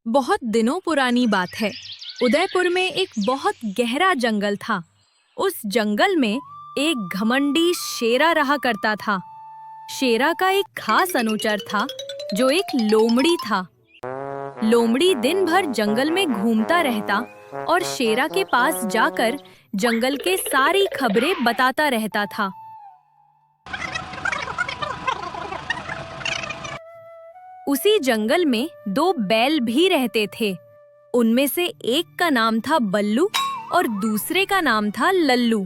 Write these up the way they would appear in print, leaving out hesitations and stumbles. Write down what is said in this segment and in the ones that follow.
बहुत दिनों पुरानी बात है। उदयपुर में एक बहुत गहरा जंगल था। उस जंगल में एक घमंडी शेरा रहा करता था। शेरा का एक खास अनुचर था जो एक लोमड़ी था। लोमड़ी दिन भर जंगल में घूमता रहता और शेरा के पास जाकर जंगल के सारी खबरें बताता रहता था। उसी जंगल में दो बैल भी रहते थे। उनमें से एक का नाम था बल्लू और दूसरे का नाम था लल्लू।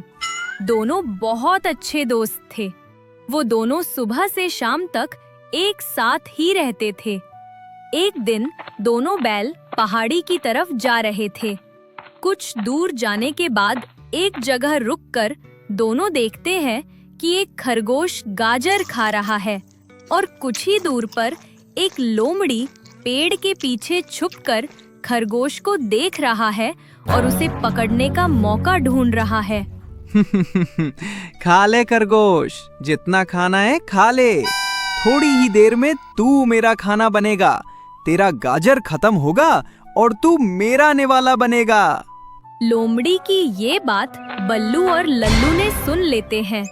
दोनों बहुत अच्छे दोस्त थे। वो दोनों सुबह से शाम तक एक साथ ही रहते थे। एक दिन दोनों बैल पहाड़ी की तरफ जा रहे थे। कुछ दूर जाने के बाद एक जगह रुककर दोनों देखते हैं कि एक खरगोश गाजर खा रहा है और कुछ ही दूर पर एक लोमड़ी पेड़ के पीछे छुपकर खरगोश को देख रहा है और उसे पकड़ने का मौका ढूंढ रहा है। खा ले खरगोश, जितना खाना है खा ले। थोड़ी ही देर में तू मेरा खाना बनेगा। तेरा गाजर खत्म होगा और तू मेरा निवाला बनेगा। लोमड़ी की ये बात बल्लू और लल्लू ने सुन लेते हैं।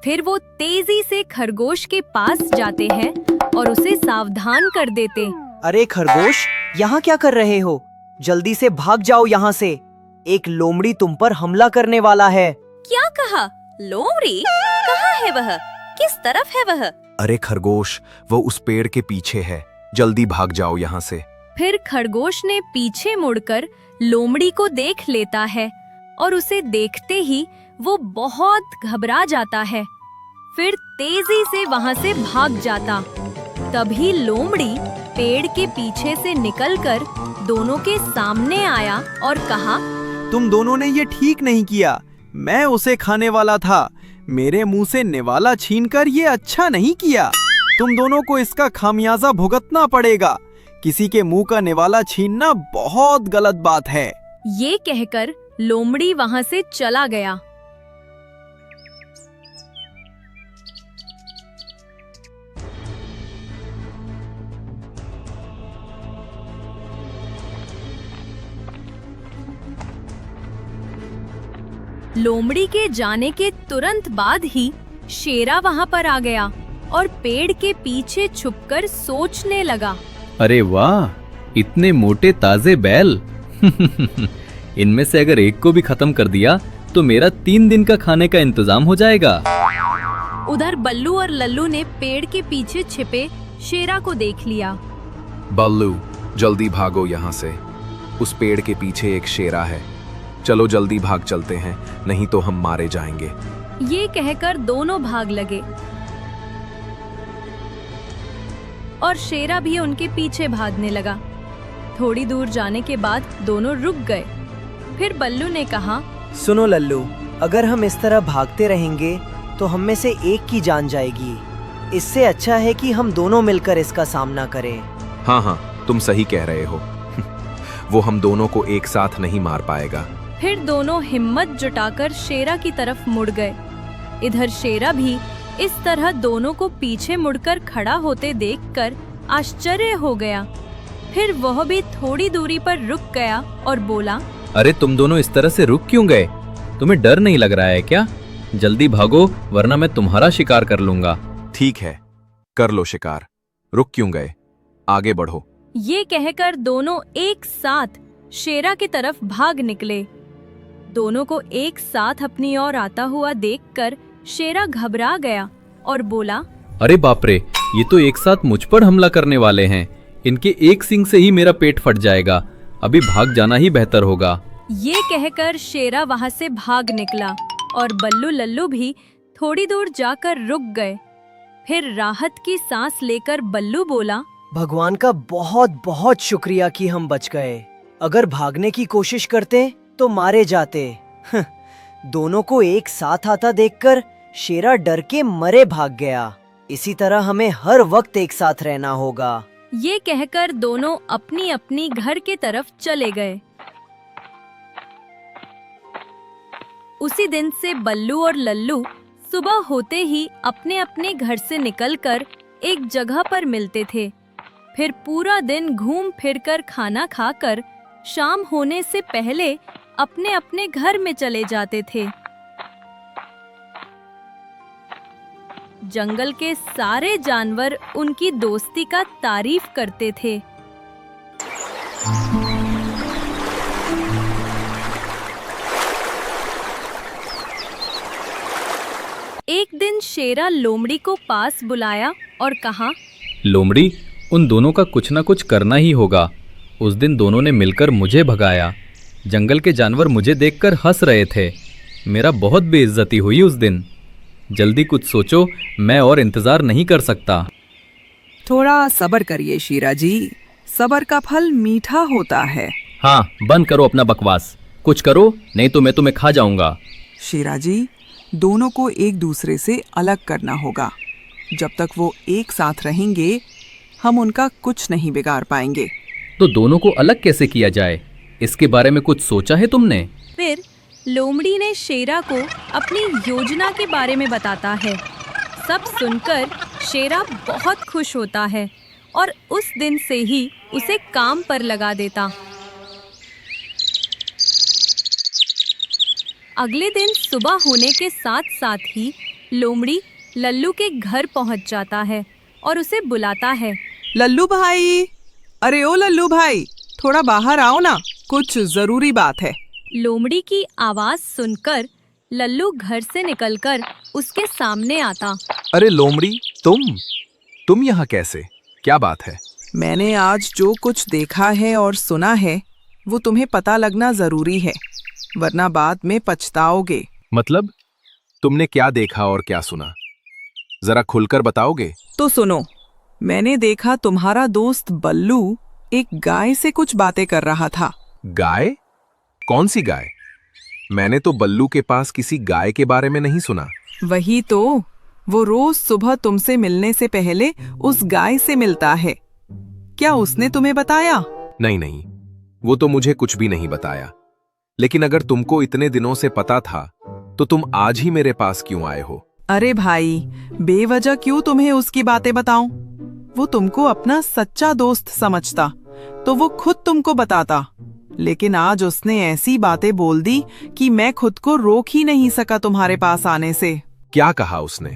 फिर वो तेजी से खरगोश के पास जाते हैं और उसे सावधान कर देते। अरे खरगोश, यहाँ क्या कर रहे हो? जल्दी से भाग जाओ यहाँ से। एक लोमड़ी तुम पर हमला करने वाला है। क्या कहा? लोमड़ी? कहाँ है वह? किस तरफ है वह? अरे खरगोश, वो उस पेड़ के पीछे है। जल्दी भाग जाओ यहाँ से। फिर खरगोश ने पीछे मुड़कर लोमड़ी को देख लेता है और उसे देखते ही वो बहुत घबरा जाता है। फिर तेजी से वहाँ से भाग जाता। तभी लोमड़ी पेड़ के पीछे से निकलकर दोनों के सामने आया और कहा, तुम दोनों ने ये ठीक नहीं किया। मैं उसे खाने वाला था। मेरे मुंह से निवाला छीनकर ये अच्छा नहीं किया। तुम दोनों को इसका खामियाजा भुगतना पड़ेगा। किसी के मुंह का निवाला छीनना बहुत गलत बात है। ये कहकर लोमड़ी वहाँ से चला गया। लोमड़ी के जाने के तुरंत बाद ही शेरा वहाँ पर आ गया और पेड़ के पीछे छुपकर सोचने लगा। अरे वाह, इतने मोटे ताजे बैल। इनमें से अगर एक को भी खत्म कर दिया तो मेरा 3 दिन का खाने का इंतजाम हो जाएगा। उधर बल्लू और लल्लू ने पेड़ के पीछे छिपे शेरा को देख लिया। बल्लू, जल्दी भागो यहाँ से। उस पेड़ के पीछे एक शेरा है। चलो जल्दी भाग चलते हैं, नहीं तो हम मारे जाएंगे। ये कहकर दोनों भाग लगे और शेरा भी उनके पीछे भागने लगा। थोड़ी दूर जाने के बाद दोनों रुक गए। फिर बल्लू ने कहा, सुनो लल्लू, अगर हम इस तरह भागते रहेंगे तो हम में से एक की जान जाएगी। इससे अच्छा है कि हम दोनों मिलकर इसका सामना करें। हाँ, तुम सही कह रहे हो। वो हम दोनों को एक साथ नहीं मार पाएगा। फिर दोनों हिम्मत जुटाकर शेरा की तरफ मुड़ गए। इधर शेरा भी इस तरह दोनों को पीछे मुड़कर खड़ा होते देखकर आश्चर्य हो गया। फिर वह भी थोड़ी दूरी पर रुक गया और बोला, अरे तुम दोनों इस तरह से रुक क्यों गए? तुम्हें डर नहीं लग रहा है क्या? जल्दी भागो वरना मैं तुम्हारा शिकार कर लूंगा। ठीक है, कर लो शिकार। रुक क्यों गए? आगे बढ़ो। ये कहकर दोनों एक साथ शेरा की तरफ भाग निकले। दोनों को एक साथ अपनी ओर आता हुआ देखकर शेरा घबरा गया और बोला, अरे बाप रे, ये तो एक साथ मुझ पर हमला करने वाले हैं। इनके एक सींग से ही मेरा पेट फट जाएगा। अभी भाग जाना ही बेहतर होगा। ये कहकर शेरा वहाँ से भाग निकला और बल्लू लल्लू भी थोड़ी दूर जाकर रुक गए। फिर राहत की सांस लेकर बल्लू बोला, भगवान का बहुत बहुत शुक्रिया कि हम बच गए। अगर भागने की कोशिश करते तो मारे जाते। दोनों को एक साथ आता देखकर शेरा डर के मरे भाग गया। इसी तरह हमें हर वक्त एक साथ रहना होगा। ये कहकर दोनों अपनी अपनी घर के तरफ चले गए। उसी दिन से बल्लू और लल्लू सुबह होते ही अपने अपने घर से निकलकर एक जगह पर मिलते थे। फिर पूरा दिन घूम फिरकर खाना खाकर शाम होने से पहले अपने अपने घर में चले जाते थे। जंगल के सारे जानवर उनकी दोस्ती का तारीफ करते थे। एक दिन शेरा लोमड़ी को पास बुलाया और कहा, लोमड़ी, उन दोनों का कुछ ना कुछ करना ही होगा। उस दिन दोनों ने मिलकर मुझे भगाया। जंगल के जानवर मुझे देखकर हंस रहे थे। मेरा बहुत बेइज्जती हुई उस दिन। जल्दी कुछ सोचो, मैं और इंतजार नहीं कर सकता। थोड़ा सब्र करिए शीरा जी, सब्र का फल मीठा होता है। हाँ, बंद करो अपना बकवास। कुछ करो, नहीं तो मैं तुम्हें खा जाऊंगा। शीरा जी, दोनों को एक दूसरे से अलग करना होगा। जब तक वो एक साथ रहेंगे, हम उनका कुछ नहीं बिगाड़ पाएंगे। तो दोनों को अलग कैसे किया जाए, इसके बारे में कुछ सोचा है तुमने? फिर लोमड़ी ने शेरा को अपनी योजना के बारे में बताता है। सब सुनकर शेरा बहुत खुश होता है और उस दिन से ही उसे काम पर लगा देता। अगले दिन सुबह होने के साथ साथ ही लोमड़ी लल्लू के घर पहुंच जाता है और उसे बुलाता है। लल्लू भाई, अरे ओ लल्लू भाई, थोड़ा बाहर आओ ना, कुछ जरूरी बात है। लोमड़ी की आवाज सुनकर लल्लू घर से निकलकर उसके सामने आता। अरे लोमड़ी, तुम यहाँ कैसे? क्या बात है? मैंने आज जो कुछ देखा है और सुना है वो तुम्हें पता लगना जरूरी है, वरना बाद में पछताओगे। मतलब तुमने क्या देखा और क्या सुना? जरा खुलकर बताओगे? तो सुनो, मैंने देखा तुम्हारा दोस्त बल्लू एक गाय से कुछ बातें कर रहा था। गाय? कौन सी गाय? मैंने तो बल्लू के पास किसी गाय के बारे में नहीं सुना। वही तो, वो रोज सुबह तुमसे मिलने से पहले उस गाय से मिलता है। क्या उसने तुम्हें बताया? नहीं, वो तो मुझे कुछ भी नहीं बताया। लेकिन अगर तुमको इतने दिनों से पता था तो तुम आज ही मेरे पास क्यों आए हो? अरे भाई, बेवजह क्यों तुम्हें उसकी बातें बताऊं? वो तुमको अपना सच्चा दोस्त समझता तो वो खुद तुमको बताता, लेकिन आज उसने ऐसी बातें बोल दी कि मैं खुद को रोक ही नहीं सका तुम्हारे पास आने से। क्या कहा उसने?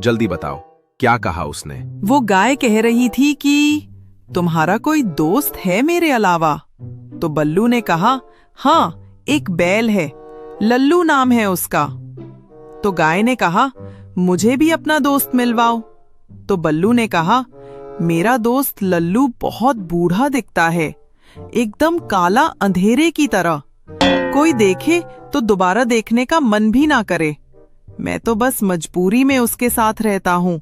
जल्दी बताओ, क्या कहा उसने? वो गाय कह रही थी कि तुम्हारा कोई दोस्त है मेरे अलावा? तो बल्लू ने कहा, हाँ, एक बैल है, लल्लू नाम है उसका। तो गाय ने कहा, मुझे भी अपना दोस्त मिलवाओ। तो बल्लू ने कहा, मेरा दोस्त लल्लू बहुत बूढ़ा दिखता है, एकदम काला अंधेरे की तरह। कोई देखे तो दोबारा देखने का मन भी ना करे। मैं तो बस मजबूरी में उसके साथ रहता हूँ,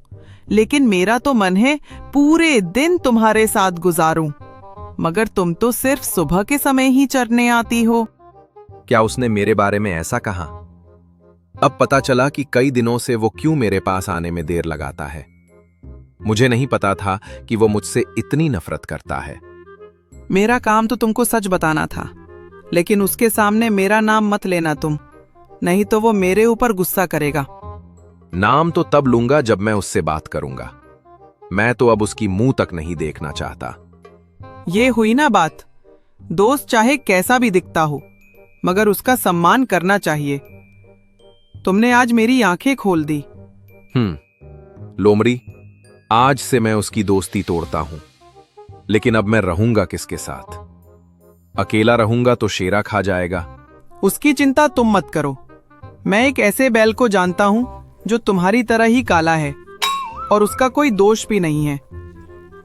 लेकिन मेरा तो मन है पूरे दिन तुम्हारे साथ गुजारूं। मगर तुम तो सिर्फ सुबह के समय ही चरने आती हो। क्या उसने मेरे बारे में ऐसा कहा? अब पता चला कि कई दिनों से वो क्यों मेरे पास आने में देर लगाता है। मुझे नहीं पता था कि वो मुझसे इतनी नफरत करता है। मेरा काम तो तुमको सच बताना था, लेकिन उसके सामने मेरा नाम मत लेना तुम, नहीं तो वो मेरे ऊपर गुस्सा करेगा। नाम तो तब लूंगा जब मैं उससे बात करूंगा। मैं तो अब उसकी मुंह तक नहीं देखना चाहता। ये हुई ना बात। दोस्त चाहे कैसा भी दिखता हो, मगर उसका सम्मान करना चाहिए। तुमने आज मेरी आंखें खोल दी। लोमड़ी, आज से मैं उसकी दोस्ती तोड़ता हूं, लेकिन अब मैं रहूंगा किसके साथ? अकेला रहूंगा तो शेरा खा जाएगा। उसकी चिंता तुम मत करो। मैं एक ऐसे बैल को जानता हूं जो तुम्हारी तरह ही काला है और उसका कोई दोष भी नहीं है।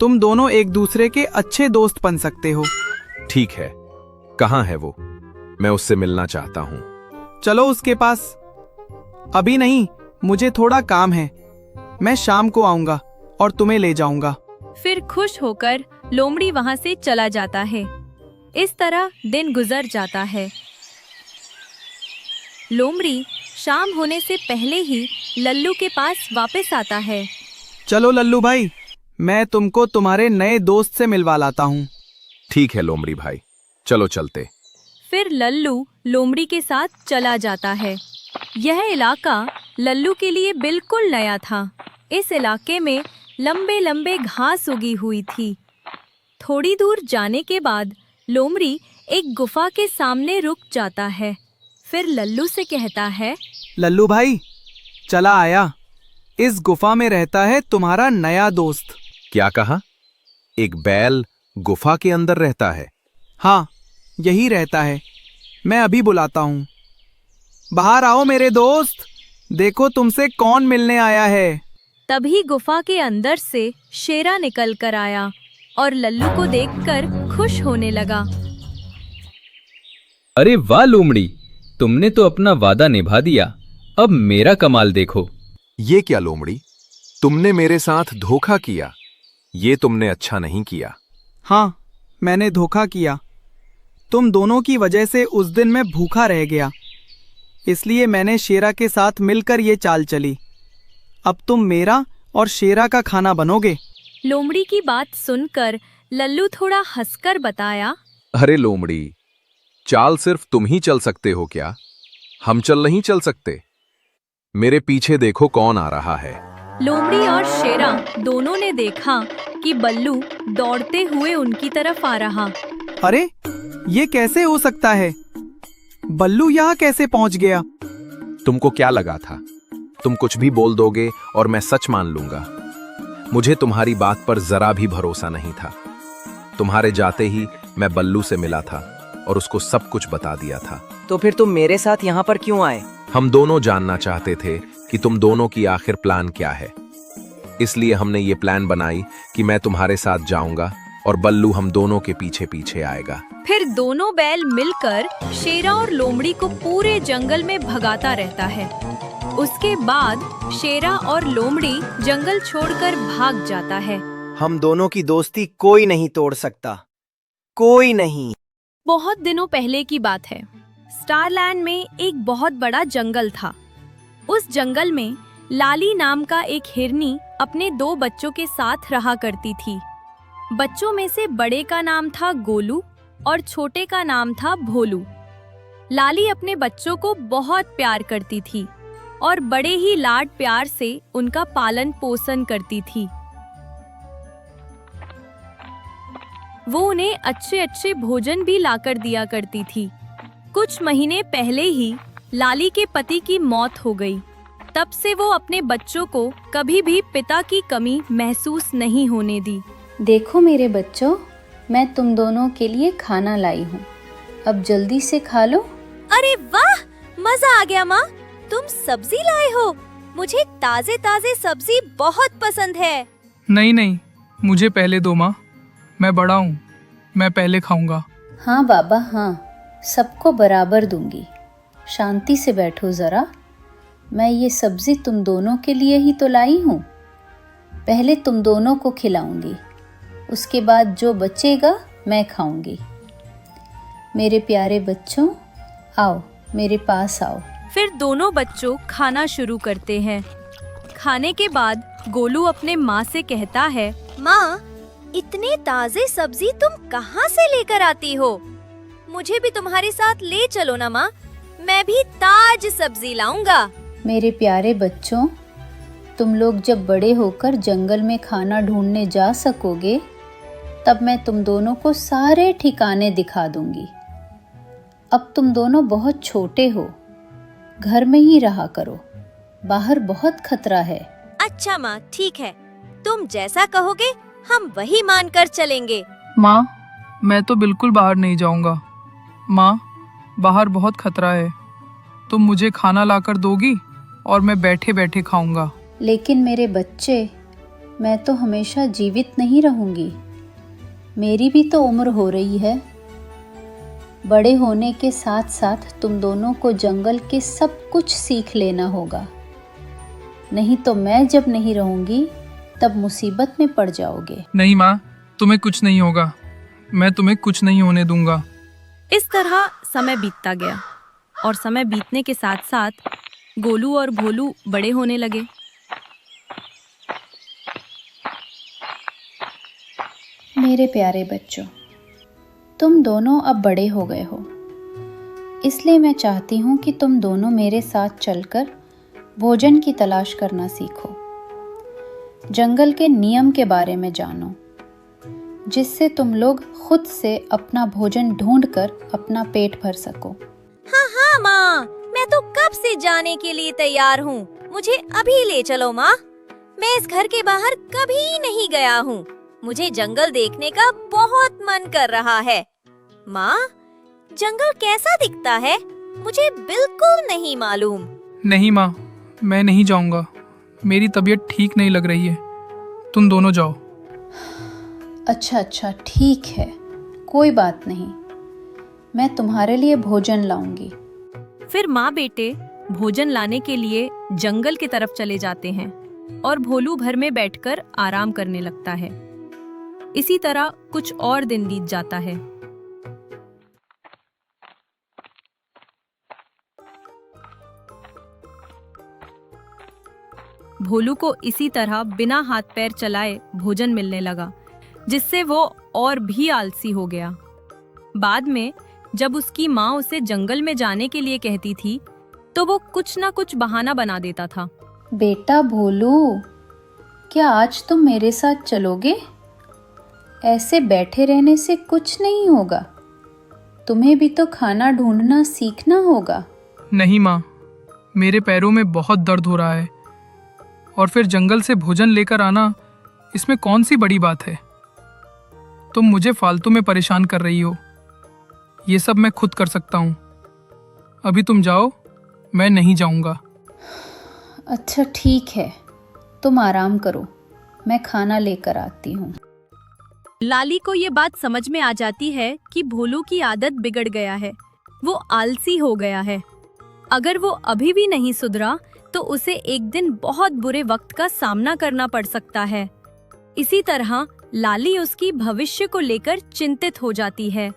तुम दोनों एक दूसरे के अच्छे दोस्त बन सकते हो। ठीक है, कहाँ है वो? मैं उससे मिलना चाहता हूं। चलो उसके पास। अभी नहीं, मुझे थोड़ा काम है। मैं शाम को आऊंगा और तुम्हें ले जाऊंगा। फिर खुश होकर लोमड़ी वहां से चला जाता है। इस तरह दिन गुजर जाता है। लोमड़ी शाम होने से पहले ही लल्लू के पास वापस आता है। चलो लल्लू भाई, मैं तुमको तुम्हारे नए दोस्त से मिलवा लाता हूँ। ठीक है लोमड़ी भाई, चलो चलते। फिर लल्लू लोमड़ी के साथ चला जाता है। यह इलाका लल्लू के लिए बिल्कुल नया था। इस इलाके में लंबे लंबे घास उगी हुई थी थोड़ी दूर जाने के बाद लोमड़ी एक गुफा के सामने रुक जाता है। फिर लल्लू से कहता है, लल्लू भाई, चला आया। इस गुफा में रहता है तुम्हारा नया दोस्त। क्या कहा? एक बैल गुफा के अंदर रहता है? हाँ, यही रहता है। मैं अभी बुलाता हूँ। बाहर आओ मेरे दोस्त, देखो तुमसे कौन मिलने आया है। तभी गुफा के अंदर से शेरा निकल कर आया और लल्लू को देखकर खुश होने लगा। अरे वाह लोमड़ी, तुमने तो अपना वादा निभा दिया। अब मेरा कमाल देखो। ये क्या लोमड़ी, तुमने मेरे साथ धोखा किया। ये तुमने अच्छा नहीं किया। हाँ, मैंने धोखा किया। तुम दोनों की वजह से उस दिन मैं भूखा रह गया, इसलिए मैंने शेरा के साथ मिलकर ये चाल चली। अब तुम मेरा और शेरा का खाना बनोगे। लोमड़ी की बात सुनकर लल्लू थोड़ा हंसकर बताया, अरे लोमड़ी, चाल सिर्फ तुम ही चल सकते हो क्या? हम चल नहीं चल सकते? मेरे पीछे देखो कौन आ रहा है। लोमड़ी और शेरा दोनों ने देखा कि बल्लू दौड़ते हुए उनकी तरफ आ रहा। अरे, ये कैसे हो सकता है? बल्लू यहाँ कैसे पहुँच गया? तुमको क्या लगा था? तुम कुछ भी बोल दोगे और मैं सच मान लूंगा। मुझे तुम्हारी बात पर जरा भी भरोसा नहीं था। तुम्हारे जाते ही मैं बल्लू से मिला था और उसको सब कुछ बता दिया था। तो फिर तुम मेरे साथ यहाँ पर क्यों आए? हम दोनों जानना चाहते थे कि तुम दोनों की आखिर प्लान क्या है। इसलिए हमने ये प्लान बनाई कि मैं तुम्हारे साथ जाऊंगा और बल्लू हम दोनों के पीछे पीछे आएगा। फिर दोनों बैल मिलकर शेरा और लोमड़ी को पूरे जंगल में भगाता रहता है। उसके बाद शेरा और लोमड़ी जंगल छोड़कर भाग जाता है। हम दोनों की दोस्ती कोई नहीं तोड़ सकता, कोई नहीं। बहुत दिनों पहले की बात है। स्टारलैंड में एक बहुत बड़ा जंगल था। उस जंगल में लाली नाम का एक हिरनी अपने 2 बच्चों के साथ रहा करती थी। बच्चों में से बड़े का नाम था गोलू और छोटे का नाम था भोलू। लाली अपने बच्चों को बहुत प्यार करती थी और बड़े ही लाड प्यार से उनका पालन पोषण करती थी। वो उन्हें अच्छे अच्छे भोजन भी लाकर दिया करती थी। कुछ महीने पहले ही लाली के पति की मौत हो गई। तब से वो अपने बच्चों को कभी भी पिता की कमी महसूस नहीं होने दी। देखो मेरे बच्चों, मैं तुम दोनों के लिए खाना लाई हूँ। अब जल्दी से खा लो। अरे वाह, मजा आ गया माँ, तुम सब्जी लाए हो। मुझे ताजे ताजे सब्जी बहुत पसंद है। नहीं नहीं, मुझे पहले दो माँ, मैं बड़ा हूँ, मैं पहले खाऊंगा। हाँ बाबा हाँ, सबको बराबर दूंगी। शांति से बैठो ज़रा। मैं ये सब्जी तुम दोनों के लिए ही तो लाई हूँ। पहले तुम दोनों को खिलाऊंगी, उसके बाद जो बचेगा मैं खाऊंगी। मेरे प्यारे बच्चों, आओ मेरे पास आओ। फिर दोनों बच्चों खाना शुरू करते हैं। खाने के बाद गोलू अपने माँ से कहता है, माँ, इतने ताजे सब्जी तुम कहाँ से लेकर आती हो? मुझे भी तुम्हारे साथ ले चलो ना माँ, मैं भी ताज सब्जी लाऊंगा। मेरे प्यारे बच्चों, तुम लोग जब बड़े होकर जंगल में खाना ढूंढने जा सकोगे, तब मैं तुम दोनों को सारे ठिकाने दिखा दूंगी। अब तुम दोनों बहुत छोटे हो, घर में ही रहा करो, बाहर बहुत खतरा है। अच्छा माँ, ठीक है, तुम जैसा कहोगे हम वही मानकर चलेंगे। माँ, मैं तो बिल्कुल बाहर नहीं जाऊंगा। माँ, बाहर बहुत खतरा है। तुम मुझे खाना लाकर दोगी और मैं बैठे बैठे खाऊंगा। लेकिन मेरे बच्चे, मैं तो हमेशा जीवित नहीं रहूंगी। मेरी भी तो उम्र हो रही है। बड़े होने के साथ साथ तुम दोनों को जंगल के सब कुछ सीख लेना होगा, नहीं तो मैं जब नहीं रहूंगी तब मुसीबत में पड़ जाओगे। नहीं माँ, तुम्हें कुछ नहीं होगा, मैं तुम्हें कुछ नहीं होने दूंगा। इस तरह समय बीतता गया और समय बीतने के साथ साथ गोलू और भोलू बड़े होने लगे। मेरे प्यारे बच्चों, तुम दोनों अब बड़े हो गए हो, इसलिए मैं चाहती हूँ कि तुम दोनों मेरे साथ चलकर भोजन की तलाश करना सीखो। जंगल के नियम के बारे में जानो। जिससे तुम लोग खुद से अपना भोजन ढूंढकर अपना पेट भर सको। हाँ हाँ माँ, मैं तो कब से जाने के लिए तैयार हूँ। मुझे अभी ले चलो माँ। मैं इस घर के बाहर कभी नहीं गया हूँ। मुझे जंगल देखने का बहुत मन कर रहा है। माँ, जंगल कैसा दिखता है? मुझे बिल्कुल नहीं मालूम। नहीं माँ, मैं नहीं जाऊंगा। मेरी तबीयत ठीक नहीं लग रही है। तुम दोनों जाओ। अच्छा ठीक है, कोई बात नहीं, मैं तुम्हारे लिए भोजन लाऊंगी। फिर माँ बेटे भोजन लाने के लिए जंगल की तरफ चले जाते हैं और भोलू घर में बैठकर आराम करने लगता है। इसी तरह कुछ और दिन बीत जाता है। भोलू को इसी तरह बिना हाथ पैर चलाए भोजन मिलने लगा, जिससे वो और भी आलसी हो गया। बाद में जब उसकी माँ उसे जंगल में जाने के लिए कहती थी, तो वो कुछ ना कुछ बहाना बना देता था। बेटा भोलू, क्या आज तुम मेरे साथ चलोगे? ऐसे बैठे रहने से कुछ नहीं होगा, तुम्हें भी तो खाना ढूंढना सीखना होगा। नहीं माँ, मेरे पैरों में बहुत दर्द हो रहा है, और फिर जंगल से भोजन लेकर आना, इसमें कौन सी बड़ी बात है? तुम मुझे फालतू में परेशान कर रही हो। ये सब मैं खुद कर सकता हूँ। अभी तुम जाओ, मैं नहीं जाऊँगा। अच्छा ठीक है, तुम आराम करो, मैं खाना लेकर आती हूँ। लाली को ये बात समझ में आ जाती है कि भोलू की आदत बिगड़ गया है, वो आलसी हो गया है। अगर वो अभी भी नहीं सुधरा तो उसे एक दिन बहुत बुरे वक्त का सामना करना पड़ सकता है। इसी तरह लाली उसकी भविष्य को लेकर चिंतित हो जाती है।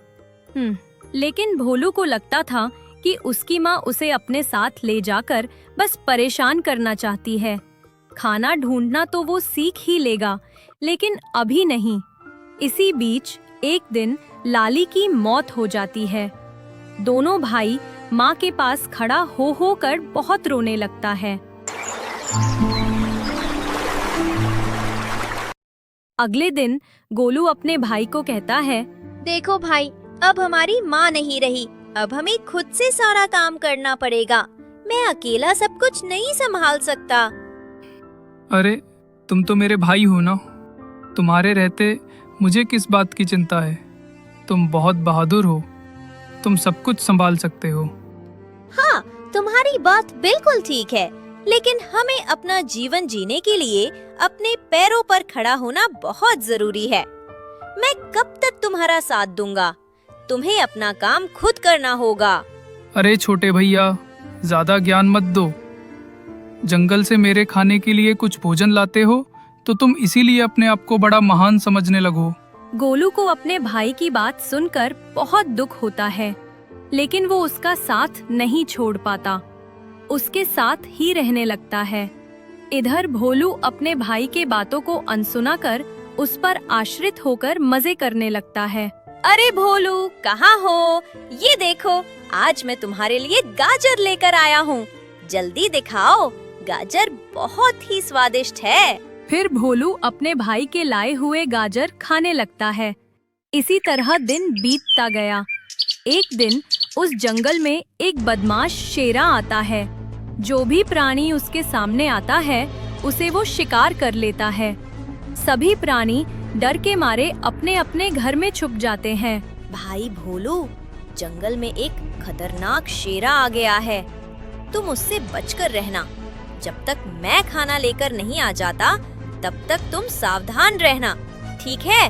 लेकिन भोलू को लगता था कि उसकी माँ उसे अपने साथ ले जाकर बस परेशान करना चाहती है। खाना ढूंढना तो वो सीख ही लेगा, लेकिन अभी नहीं। इसी बीच एक दिन लाली की मौत हो जाती है। दोनों भाई माँ के पास खड़ा हो कर बहुत रोने लगता है। अगले दिन गोलू अपने भाई को कहता है, देखो भाई, अब हमारी माँ नहीं रही। अब हमें खुद से सारा काम करना पड़ेगा। मैं अकेला सब कुछ नहीं संभाल सकता। अरे, तुम तो मेरे भाई हो ना। तुम्हारे रहते मुझे किस बात की चिंता है? तुम बहुत बहादुर हो, तुम सब कुछ संभाल सकते हो। हाँ, तुम्हारी बात बिल्कुल ठीक है, लेकिन हमें अपना जीवन जीने के लिए अपने पैरों पर खड़ा होना बहुत जरूरी है। मैं कब तक तुम्हारा साथ दूंगा? तुम्हें अपना काम खुद करना होगा। अरे छोटे भैया, ज्यादा ज्ञान मत दो। जंगल से मेरे खाने के लिए कुछ भोजन लाते हो तो तुम इसीलिए अपने आप को बड़ा महान समझने लगो। गोलू को अपने भाई की बात सुनकर बहुत दुख होता है, लेकिन वो उसका साथ नहीं छोड़ पाता, उसके साथ ही रहने लगता है। इधर भोलू अपने भाई के बातों को अनसुना कर उस पर आश्रित होकर मजे करने लगता है। अरे भोलू, कहाँ हो? ये देखो, आज मैं तुम्हारे लिए गाजर लेकर आया हूँ। जल्दी दिखाओ, गाजर बहुत ही स्वादिष्ट है। फिर भोलू अपने भाई के लाए हुए गाजर खाने लगता है। इसी तरह दिन बीतता गया। एक दिन उस जंगल में एक बदमाश शेरा आता है। जो भी प्राणी उसके सामने आता है उसे वो शिकार कर लेता है। सभी प्राणी डर के मारे अपने अपने घर में छुप जाते हैं। भाई भोलू, जंगल में एक खतरनाक शेरा आ गया है। तुम उससे बचकर रहना। जब तक मैं खाना लेकर नहीं आ जाता तब तक तुम सावधान रहना, ठीक है?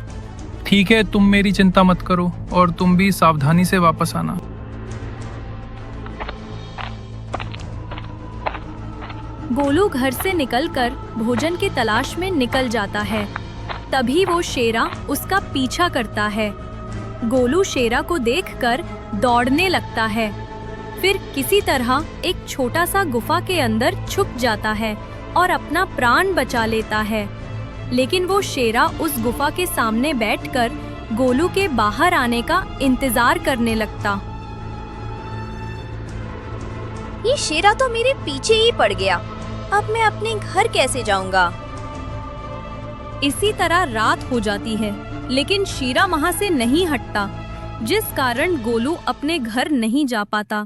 ठीक है, तुम मेरी चिंता मत करो और तुम भी सावधानी से वापस आना। गोलू घर से निकलकर भोजन की तलाश में निकल जाता है। तभी वो शेरा उसका पीछा करता है। गोलू शेरा को देखकर दौड़ने लगता है। फिर किसी तरह एक छोटा सा गुफा के अंदर छुप जाता है और अपना प्राण बचा लेता है। लेकिन वो शेरा उस गुफा के सामने बैठकर गोलू के बाहर आने का इंतजार करने लगता। ये शेरा तो मेरे पीछे ही पड़ गया। अब मैं अपने घर कैसे जाऊंगा? इसी तरह रात हो जाती है, लेकिन शीरा वहाँ से नहीं हटता, जिस कारण गोलू अपने घर नहीं जा पाता।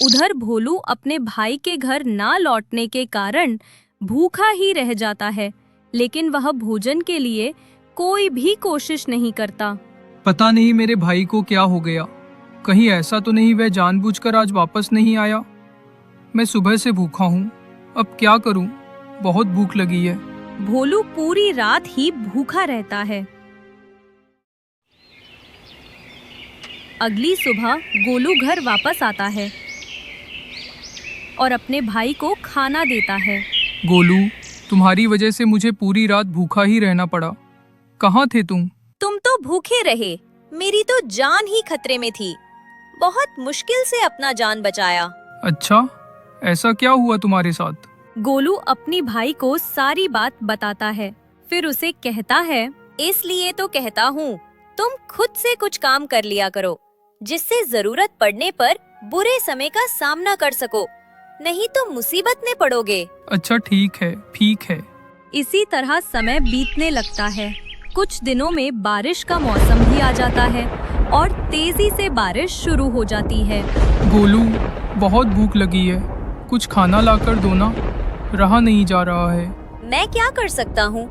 उधर भोलू अपने भाई के घर ना लौटने के कारण भूखा ही रह जाता है, लेकिन वह भोजन के लिए कोई भी कोशिश नहीं करता। पता नहीं मेरे भाई को क्या हो गया। कहीं ऐसा तो नहीं वह जानबूझकर आज वापस नहीं आया। मैं सुबह से भूखा हूँ, अब क्या करूँ? बहुत भूख लगी है। भोलू पूरी रात ही भूखा रहता है। अगली सुबह गोलू घर वापस आता है और अपने भाई को खाना देता है। गोलू, तुम्हारी वजह से मुझे पूरी रात भूखा ही रहना पड़ा। कहाँ थे तुम? तुम तो भूखे रहे, मेरी तो जान ही खतरे में थी। बहुत मुश्किल से अपना जान बचाया। अच्छा, ऐसा क्या हुआ तुम्हारे साथ? गोलू अपनी भाई को सारी बात बताता है, फिर उसे कहता है, इसलिए तो कहता हूँ तुम खुद से कुछ काम कर लिया करो, जिससे जरूरत पड़ने पर बुरे समय का सामना कर सको, नहीं तो मुसीबत में पड़ोगे। अच्छा ठीक है। इसी तरह समय बीतने लगता है। कुछ दिनों में बारिश का मौसम भी आ जाता है और तेजी से बारिश शुरू हो जाती है। गोलू, बहुत भूख लगी है, कुछ खाना लाकर दो ना, रहा नहीं जा रहा है। मैं क्या कर सकता हूँ,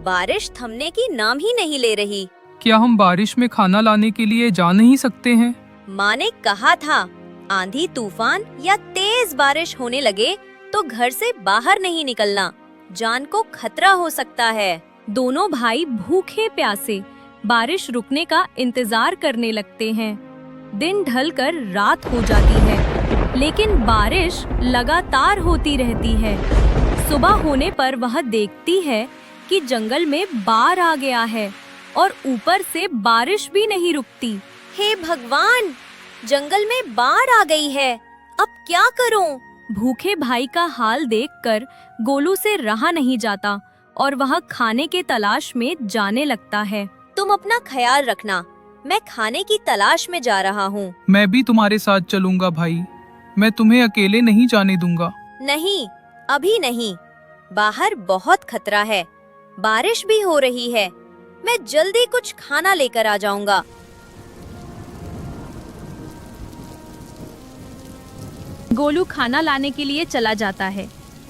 बारिश थमने की नाम ही नहीं ले रही। क्या हम बारिश में खाना लाने के लिए जा नहीं सकते हैं? माँ ने कहा था, आंधी तूफान या तेज बारिश होने लगे तो घर से बाहर नहीं निकलना, जान को खतरा हो सकता है। दोनों भाई भूखे प्यासे बारिश रुकने का इंतजार करने लगते हैं। दिन ढलकर रात हो जाती है, लेकिन बारिश लगातार होती रहती है। सुबह होने पर वह देखती है कि जंगल में बाढ़ आ गया है और ऊपर से बारिश भी नहीं रुकती। हे भगवान, जंगल में बाढ़ आ गई है, अब क्या करूं? भूखे भाई का हाल देखकर गोलू से रहा नहीं जाता और वह खाने के तलाश में जाने लगता है। तुम अपना ख्याल रखना, मैं खाने की तलाश में जा रहा हूँ। मैं भी तुम्हारे साथ चलूंगा भाई, मैं तुम्हें अकेले नहीं जाने दूंगा। नहीं, अभी नहीं, बाहर बहुत खतरा है, बारिश भी हो रही है, मैं जल्दी कुछ खाना लेकर आ जाऊंगा। गोलू खाना लाने के लिए चला जाता है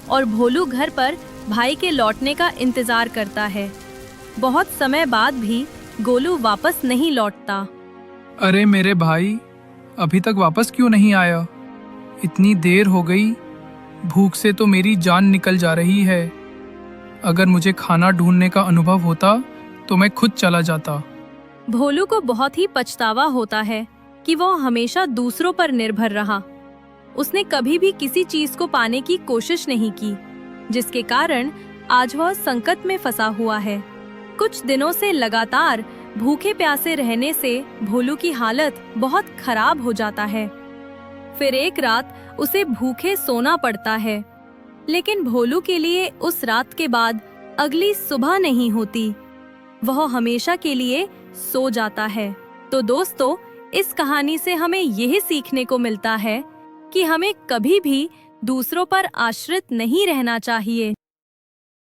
और भोलू घर पर भाई के लौटने का इंतजार करता है। बहुत समय बाद भी गोलू वापस नहीं लौटता। अरे मेरे भाई, अभी तक वापस क्यों नहीं आया? इतनी देर हो गई, भूख से तो मेरी जान निकल जा रही है। अगर मुझे खाना ढूंढने का अनुभव होता तो मैं खुद चला जाता। भोलू को बहुत ही पछतावा होता है कि वो हमेशा दूसरों पर निर्भर रहा। उसने कभी भी किसी चीज को पाने की कोशिश नहीं की, जिसके कारण आज वह संकट में फंसा हुआ है। कुछ दिनों से लगातार भूखे प्यासे रहने से भोलू की हालत बहुत खराब हो जाता है। फिर एक रात उसे भूखे सोना पड़ता है, लेकिन भोलू के लिए उस रात के बाद अगली सुबह नहीं होती, वह हमेशा के लिए सो जाता है। तो दोस्तों, इस कहानी से हमें यही सीखने को मिलता है कि हमें कभी भी दूसरों पर आश्रित नहीं रहना चाहिए।